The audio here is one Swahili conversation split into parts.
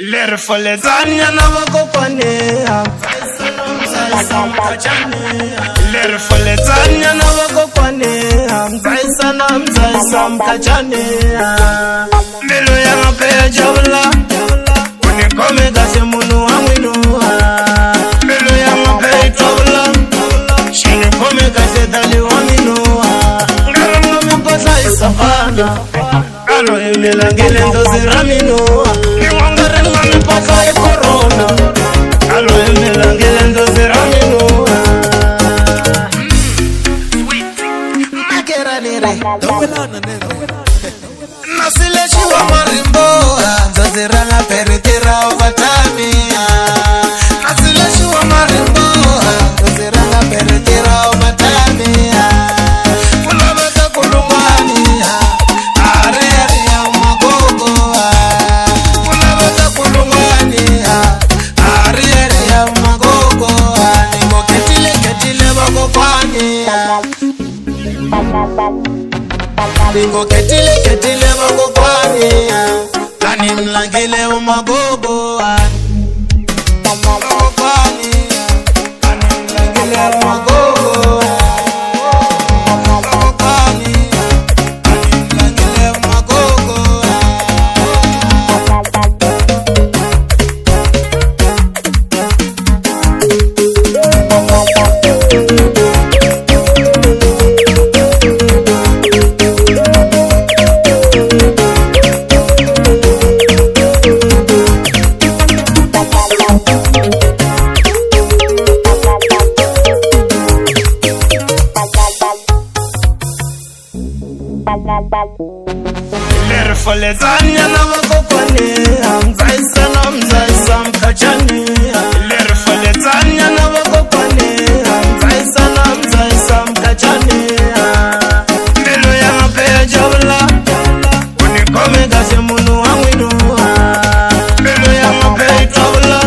Leri foletanya na vakokwane Leri foletanya na vakokwane Mzaisa mkachane Milo ya mapeya jawla Unikome kase munu wa mwinu Milo ya mapeya jawla Shinikome kase dali wa minu Ngarango mikosa isafana Alo emilangile ndozi raminu Niwangarenga mipaka ya corona Alo emilangile ndozi raminu Makera nire Nasile chiwa marimbo Ndozi ranga peritira uvatami Nasile chiwa marimbo Ndozi ranga peritira uvatami Kulabata kulumani Bingo ketile magokwani Kani mlangile umagogo Magokwani Kani mlangile umagogo Magokwani Kani mlangile umagogo Leri foletanya na vakokwane Mzaisa mkachane Leri foletanya na vakokwane Mzaisa mkachane Milo ya mapeya jawla Unikome kase munu wa mwinu Milo ya mapeya jawla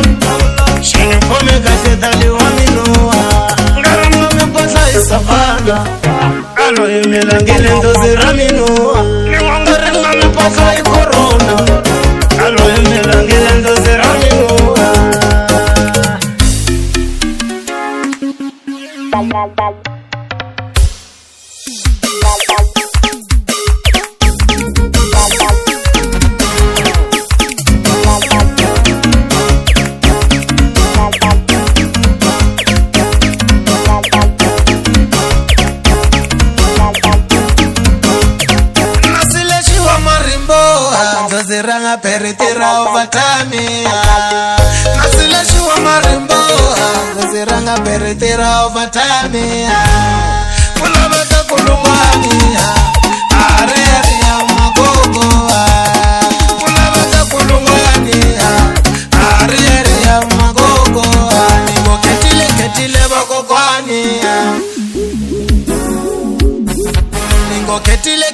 Shinikome kase dali wa minu Ngarango mikosa isafana Alo emilangile ndozi raminu Niwangarenga mipaka ya corona Alo emilangile ndozi raminu Ziranga peritira uvatami Nasile shuwa marimbo Ziranga peritira uvatami Kulabata kulumani Areri ya magogo Kulabata kulumani Areri ya magogo Nigo ketile bagokwani Nigo ketile